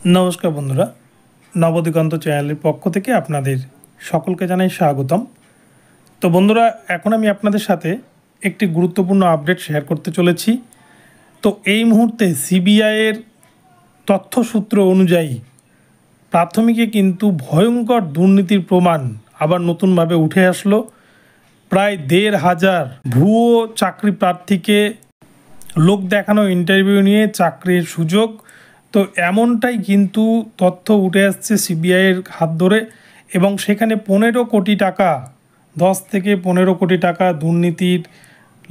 नमस्कार बंधुरा नवदिगंत चैनल पक्ष থেকে আপনাদের সকলকে জানাই স্বাগতম। তো বন্ধুরা এখন আমি আপনাদের সাথে একটি গুরুত্বপূর্ণ আপডেট শেয়ার করতে চলেছি। তো এই মুহূর্তে সিবিআই এর তথ্যসূত্র অনুযায়ী প্রাথমিকে কিন্তু ভয়ঙ্কর দুর্নীতির প্রমাণ আবার নতুনভাবে উঠে আসলো। প্রায় ১৫০০ ভুয়ো চাকরি প্রার্থীকে লোক দেখানো ইন্টারভিউ নিয়ে চাকরির সুযোগ। তো এমনটাই কিন্তু তথ্য উঠে আসছে সিবিআইয়ের হাত ধরে এবং সেখানে ১৫ কোটি টাকা ১০ থেকে ১৫ কোটি টাকা দুর্নীতির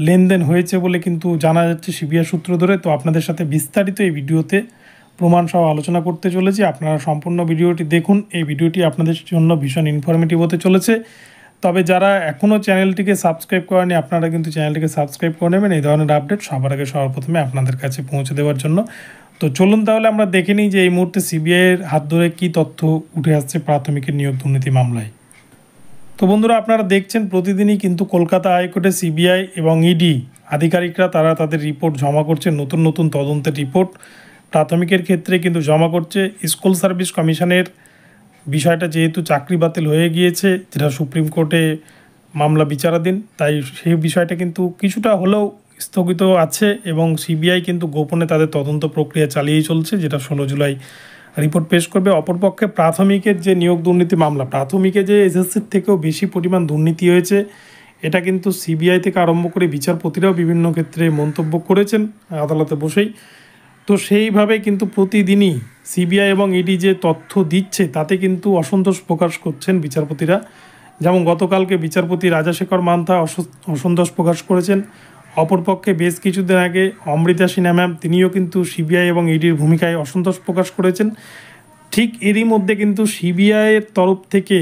লেনদেন হয়েছে বলে কিন্তু জানা যাচ্ছে সিবিআই সূত্র ধরে। তো আপনাদের সাথে বিস্তারিত এই ভিডিওতে প্রমাণ সহ আলোচনা করতে চলেছি। আপনারা সম্পূর্ণ ভিডিওটি দেখুন। এই ভিডিওটি আপনাদের জন্য ভীষণ ইনফরমেটিভ হতে চলেছে। তবে যারা এখনও চ্যানেলটিকে সাবস্ক্রাইব করেনি আপনারা কিন্তু চ্যানেলটিকে সাবস্ক্রাইব করে নেবেন এই ধরনের আপডেট সবার আগে সবার প্রথমে আপনাদের কাছে পৌঁছে দেওয়ার জন্য। তো চলুন তাহলে আমরা দেখে নিই যে এই মুহূর্তে সিবিআইয়ের হাত ধরে কী তথ্য উঠে আসছে প্রাথমিকের নিয়োগ দুর্নীতি মামলায়। তো বন্ধুরা আপনারা দেখছেন প্রতিদিনই কিন্তু কলকাতা হাইকোর্টে সিবিআই এবং ইডি আধিকারিকরা তারা তাদের রিপোর্ট জমা করছে। নতুন নতুন তদন্তের রিপোর্ট প্রাথমিকের ক্ষেত্রে কিন্তু জমা করছে। স্কুল সার্ভিস কমিশনের বিষয়টা যেহেতু চাকরি বাতিল হয়ে গিয়েছে, যেটা সুপ্রিম কোর্টে মামলা বিচারাধীন, তাই সেই বিষয়টা কিন্তু কিছুটা হলেও স্থগিত আছে এবং সিবিআই কিন্তু গোপনে তাদের তদন্ত প্রক্রিয়া চালিয়েই চলছে, যেটা ১৬ জুলাই রিপোর্ট পেশ করবে। অপরপক্ষে প্রাথমিকের যে নিয়োগ দুর্নীতি মামলা, প্রাথমিকে যে এসএসসির থেকেও বেশি পরিমাণ দুর্নীতি হয়েছে, এটা কিন্তু সিবিআই থেকে আরম্ভ করে বিচারপতিরাও বিভিন্ন ক্ষেত্রে মন্তব্য করেছেন আদালতে বসেই। তো সেইভাবে কিন্তু প্রতিদিনই সিবিআই এবং ইডি যে তথ্য দিচ্ছে তাতে কিন্তু অসন্তোষ প্রকাশ করছেন বিচারপতিরা। যেমন গতকালকে বিচারপতি রাজাশেখর মান্থা অসন্তোষ প্রকাশ করেছেন। অপরপক্ষে বেশ কিছুদিন আগে অমৃতা সিনহা ম্যাম তিনিও কিন্তু সিবিআই এবং ইডির ভূমিকায় অসন্তোষ প্রকাশ করেছেন। ঠিক এরই মধ্যে কিন্তু সিবিআইয়ের তরফ থেকে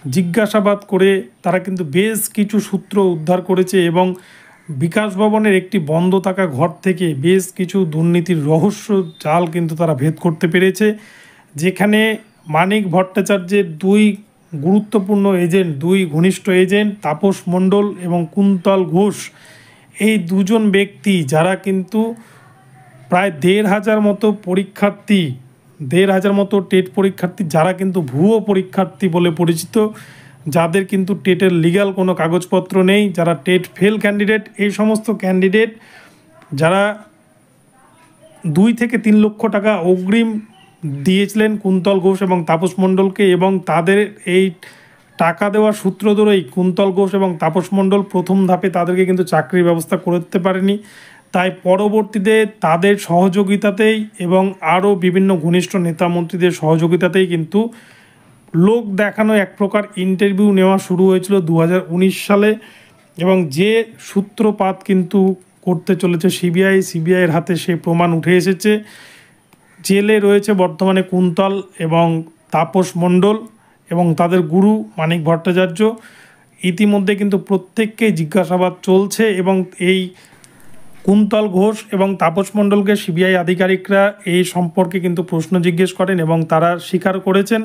জিজ্ঞাসাবাদ করে তারা কিন্তু বেশ কিছু সূত্র উদ্ধার করেছে এবং বিকাশ ভবনের একটি বন্ধ থাকা ঘর থেকে বেশ কিছু দুর্নীতির রহস্য জাল কিন্তু তারা ভেদ করতে পেরেছে, যেখানে মানিক ভট্টাচার্যের দুই গুরুত্বপূর্ণ এজেন্ট, দুই ঘনিষ্ঠ এজেন্ট তাপস মণ্ডল এবং কুন্তল ঘোষ, এই দুজন ব্যক্তি যারা কিন্তু প্রায় ১৫০০ মতো পরীক্ষার্থী, ১৫০০ মতো টেট পরীক্ষার্থী যারা কিন্তু ভুয়ো পরীক্ষার্থী বলে পরিচিত, যাদের কিন্তু টেটের লিগ্যাল কোনো কাগজপত্র নেই, যারা টেট ফেল ক্যান্ডিডেট, এই সমস্ত ক্যান্ডিডেট যারা ২ থেকে ৩ লক্ষ টাকা অগ্রিম দিয়েছিলেন কুন্তল ঘোষ এবং তাপস মণ্ডলকে, এবং তাদের এই টাকা দেওয়ার সূত্র ধরেই কুন্তল ঘোষ এবং তাপস মণ্ডল প্রথম ধাপে তাদেরকে কিন্তু চাকরির ব্যবস্থা করতে পারেনি। তাই পরবর্তীতে তাদের সহযোগিতাতেই এবং আরও বিভিন্ন ঘনিষ্ঠ নেতা মন্ত্রীদের সহযোগিতাতেই কিন্তু লোক দেখানো এক প্রকার ইন্টারভিউ নেওয়া শুরু হয়েছিল ২০১৯ সালে, এবং যে সূত্রপাত কিন্তু করতে চলেছে সিবিআইয়ের হাতে সেই প্রমাণ উঠে এসেছে। জেলে রয়েছে বর্তমানে কুন্তল এবং তাপস মণ্ডল এবং তাদের গুরু মানিক ভট্টাচার্য। ইতিমধ্যে কিন্তু প্রত্যেককেই জিজ্ঞাসাবাদ চলছে এবং এই কুন্তল ঘোষ এবং তাপস মণ্ডলকে সিবিআই আধিকারিকরা এই সম্পর্কে কিন্তু প্রশ্ন জিজ্ঞেস করেন এবং তারা স্বীকার করেছেন।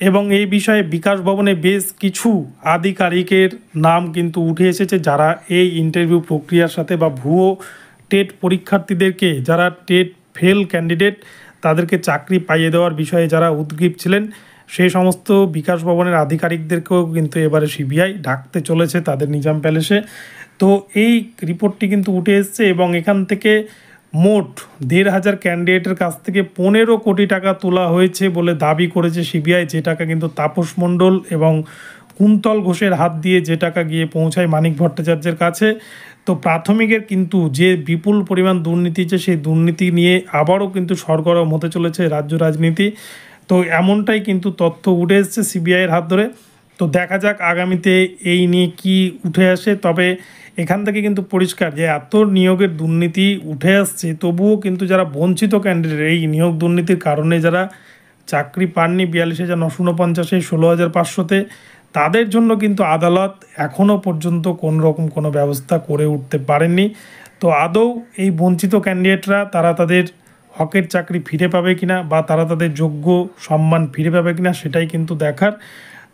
এবং এই বিষয়ে বিকাশ ভবনে বেশ কিছু আধিকারিকের নাম কিন্তু উঠে এসেছে যারা এই ইন্টারভিউ প্রক্রিয়ার সাথে বা ভুয়ো টেট পরীক্ষার্থীদেরকে, যারা টেট ফেল ক্যান্ডিডেট তাদেরকে চাকরি পাইয়ে দেওয়ার বিষয়ে যারা উদ্গ্রীব ছিলেন, সেই সমস্ত বিকাশ ভবনের আধিকারিকদেরকেও কিন্তু এবারে সিবিআই ডাকতে চলেছে তাদের নিজাম প্যালেসে। তো এই রিপোর্টটি কিন্তু উঠে এসছে এবং এখান থেকে মোট ১৫০০ ক্যান্ডিডেটের কাছ থেকে ১৫ কোটি টাকা তোলা হয়েছে বলে দাবি করেছে সিবিআই, যে টাকা কিন্তু তাপস মণ্ডল এবং কুন্তল ঘোষের হাত দিয়ে যে টাকা গিয়ে পৌঁছায় মানিক ভট্টাচার্যের কাছে। তো প্রাথমিকের কিন্তু যে বিপুল পরিমাণ দুর্নীতি আছে সেই দুর্নীতি নিয়ে আবারও কিন্তু সরগরম হতে চলেছে রাজ্য রাজনীতি। তো এমনটাই কিন্তু তথ্য উঠে এসছে সিবিআইয়ের হাত ধরে। তো দেখা যাক আগামীতে এই নিয়ে কি উঠে আসে। তবে এখান থেকে কিন্তু পরিষ্কার যে এত নিয়োগের দুর্নীতি উঠে আসছে, তবুও কিন্তু যারা বঞ্চিত ক্যান্ডিডেট এই নিয়োগ দুর্নীতির কারণে যারা চাকরি পাননি ৪২,৯৪৯ ১৬,৫০০-তে, তাদের জন্য কিন্তু আদালত এখনও পর্যন্ত কোনোরকম কোনো ব্যবস্থা করে উঠতে পারেননি। তো আদৌ এই বঞ্চিত ক্যান্ডিডেটরা তারা তাদের হকের চাকরি ফিরে পাবে কিনা বা তারা তাদের যোগ্য সম্মান ফিরে পাবে কিনা সেটাই কিন্তু দেখার।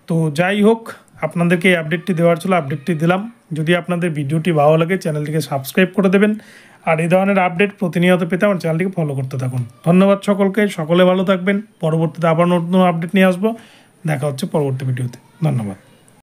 তো যাই হোক, আপনাদেরকে এই আপডেটটি দেওয়ার ছিল, আপডেটটি দিলাম। যদি আপনাদের ভিডিওটি ভালো লাগে চ্যানেলটিকে সাবস্ক্রাইব করে দেবেন আর এই ধরনের আপডেট প্রতিনিয়ত পেতে আমার চ্যানেলটিকে ফলো করতে থাকুন। ধন্যবাদ সকলকে, সকলে ভালো থাকবেন। পরবর্তীতে আবার নতুন আপডেট নিয়ে আসবো। দেখা হচ্ছে পরবর্তী ভিডিওতে। ধন্যবাদ।